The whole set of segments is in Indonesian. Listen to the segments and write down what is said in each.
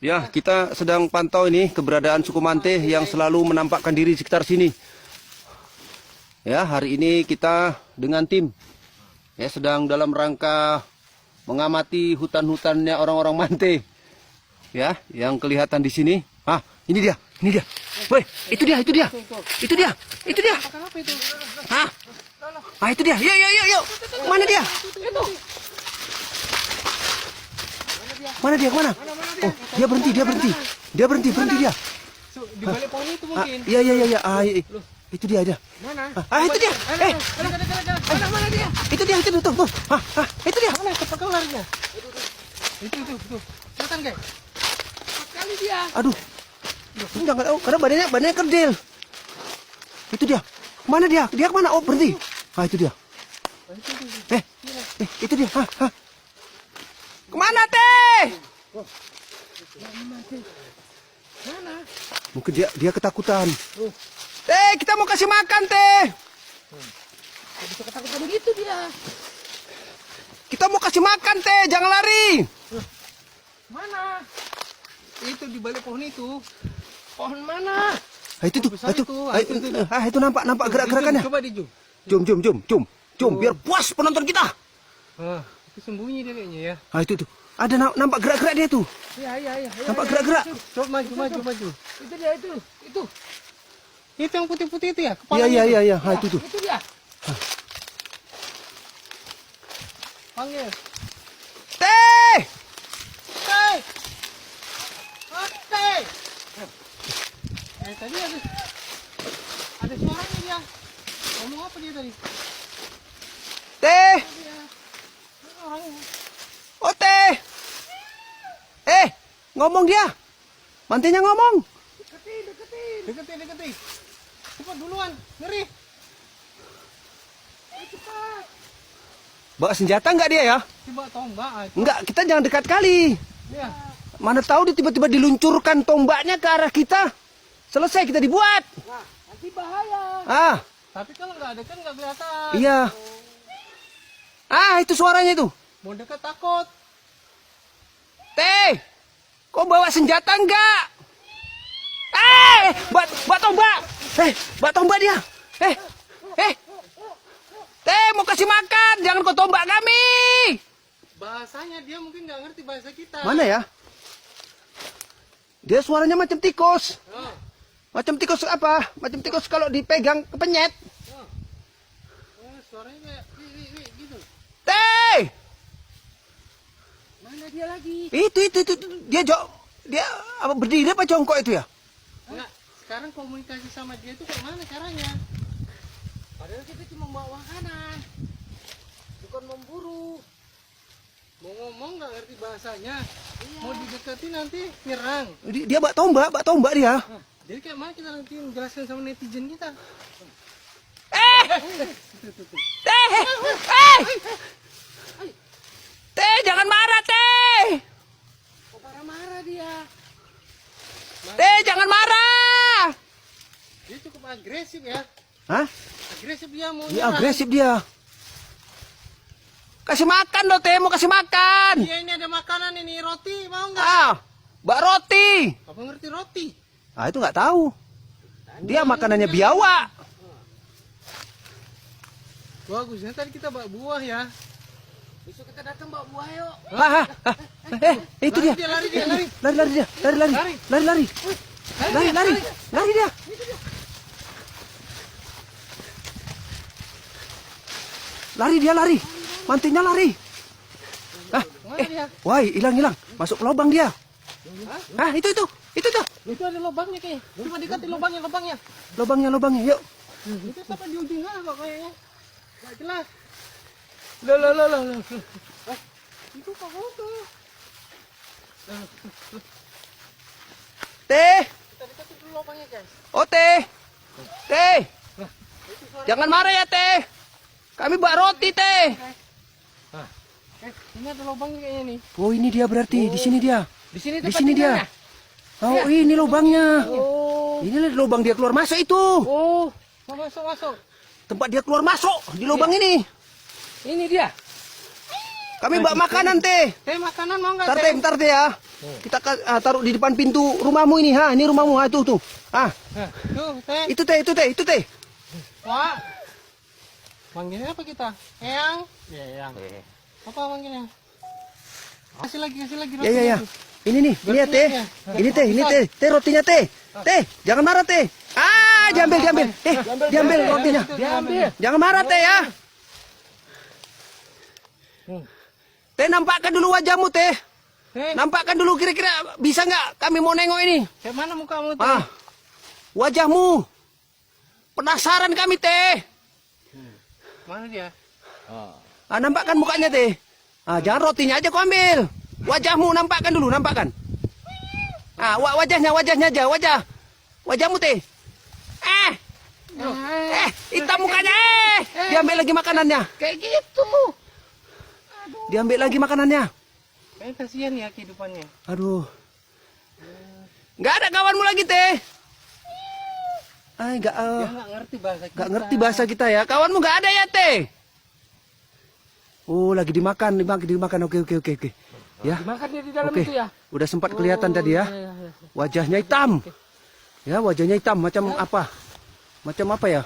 Ya, kita sedang pantau ini keberadaan suku Mante yang selalu menampakkan diri di sekitar sini. Ya, hari ini kita dengan tim ya sedang dalam rangka mengamati hutan-hutannya orang-orang Mante. Ya, yang kelihatan di sini. Ah, ini dia, ini dia. Woi, itu dia, itu dia. Itu dia, itu dia. Hah? Ah, itu dia. Yuk, yuk, yuk, yuk. Mana dia? Mana dia? Kemana? Oh, dia berhenti, dia berhenti. Dia berhenti, berhenti dia. Di balik pohon itu mungkin. Iya, iya, iya, iya. Ah, itu dia, dia. Mana? Ah, itu dia. Mana dia? Itu dia, itu tuh, tuh. Ah, itu dia. Mana cepat kau larinya? Itu. Kelihatan guys. Sekali dia. Aduh. Jangan, oh, karena badannya kerdil. Itu dia. Mana dia? Dia kemana? Oh, berhenti. Ah, itu dia. Itu dia. Kemana, Teh? Mana? Mungkin dia ketakutan. Teh, kita mau kasih makan, Teh. Bisa ketakutan begitu dia. Kita mau kasih makan, Teh. Jangan lari. Mana? Itu di balik pohon itu. Pohon mana? Ah, itu tuh. Itu nampak gerak-gerakannya. Coba di zoom. Jom, biar puas penonton kita. Itu sembunyi dia kayaknya ya. Ah, itu tuh. Ada nampak gerak-gerak dia tuh. Iya. Nampak gerak-gerak. Coba maju. Itu dia itu. Itu yang putih-putih itu ya? Iya. Ah, itu tuh. Itu dia. Panggil. Teh! Teh. Teh. Tadi ada suaranya dia. Ngomong apa dia tadi? Teh! Orangnya. Oh, Teh! Ngomong dia. Mantenya ngomong. Deketin. Cepat duluan, ngeri. Cepat. Bawa senjata nggak dia ya? Coba tombak. Enggak, kita jangan dekat kali. Ya. Mana tahu dia tiba-tiba diluncurkan tombaknya ke arah kita. Selesai kita dibuat. Nah, nanti bahaya. Ah, Tapi kalau nggak ada kan nggak kelihatan. iya. Ah, itu suaranya itu. Mau dekat takut. Teh! Kau bawa senjata enggak? Mbak tombak! Mbak tombak dia! Teh, mau kasih makan! Jangan kau tombak kami! Bahasanya dia mungkin nggak ngerti bahasa kita. Mana ya? Dia suaranya macam tikus. Oh. Macam tikus apa? Macam tikus kalau dipegang kepenyet. Suaranya kayak gitu. Teh! Mana dia lagi? Itu. Dia apa berdiri apa jongkok itu ya? Enggak. Sekarang komunikasi sama dia itu kayak mana caranya? Padahal kita cuma bawa makanan, bukan memburu. Mau ngomong nggak ngerti bahasanya, mau didekati nanti nyerang. Dia bak tombak dia. Jadi kayak mana kita nanti menjelaskan sama netizen kita? Teh, jangan marah, Teh. Kok marah-marah dia? Teh, jangan marah. Dia cukup agresif ya. Hah? Agresif dia mau Dia nyerang. agresif dia. Kasih makan dong, Teh, mau kasih makan. Iya, ini ada makanan ini, roti mau nggak? Mbak roti. Apa ngerti roti? Ah, itu nggak tahu. Dia makanannya biawak. Bagusnya tadi kita bawa buah ya. Besok kita datang bawa buah yuk. Itu dia. Lari dia. Lari dia. Lari dia. Lari. Mantinya lari. Mana dia? Wah, hilang. Masuk ke lubang dia. Itu tuh. Itu ada lubangnya kayaknya. Coba dekatin lubangnya. Lubangnya, yuk. Itu sampai di ujung sana kok kayaknya. Gak jelas. Loh. Itu kok foto. Teh. Kita dekatin dulu lubangnya guys. Oh, Teh. Jangan marah ya, Teh. Kami bawa roti, Teh. Ini ada lubangnya kayaknya nih. Oh, ini dia berarti. Di sini dia. Di sini Di sini dia. Oh, ini lubangnya. Oh. Ini lubang dia keluar masuk itu. Oh. Masuk. Tempat dia keluar masuk di lubang ini. Ini dia. Kami bawa makanan teh. Teh makanan mau nggak? Bentar teh ya. Kita taruh di depan pintu rumahmu ini, ha. Ini rumahmu, ha, tuh. Ah, Tuh, teh. itu teh. Wah. Manggilnya apa kita? Eyang. Ya, Eyang. Apa manggilnya? Kasih lagi rotinya. Ya. tuh. Ini nih, ini ya teh. Ini teh. Teh rotinya teh. Teh, jangan marah teh. Ah, diambil. Diambil rotinya. Diambil. Jangan marah teh ya. Teh, nampakkan dulu wajahmu teh. Teh, Nampakkan dulu kira-kira bisa nggak kami mau nengok ini. kayak mana mukamu teh? Ah, wajahmu. Penasaran kami teh. Mana dia? Ah, nampakkan mukanya teh. Ah, jangan rotinya aja kau ambil. Wajahmu nampakkan dulu, nampakkan. Ah, wajahnya aja, wajahmu teh. Hitam mukanya. Diambil lagi makanannya. Kayak gitu. Diambil lagi makanannya. Kayak kasihan ya kehidupannya. Aduh. Nggak ada kawanmu lagi teh. Ay, Dia nggak ngerti bahasa kita. nggak ngerti bahasa kita ya. Kawanmu nggak ada ya teh. Oh, lagi dimakan. Oke. Ya. Dimakan dia di dalam Oke. itu ya? Udah sempat kelihatan tadi ya. Iya. Wajahnya hitam. Ya, wajahnya hitam macam apa? Macam apa ya?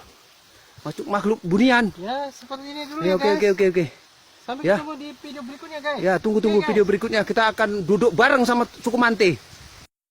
Macam makhluk bunian. Ya, seperti ini dulu Ya, ya, guys. oke. Sampai Ya. ketemu di video berikutnya, guys. Ya, tunggu Oke, guys. video berikutnya. Kita akan duduk bareng sama suku Mante.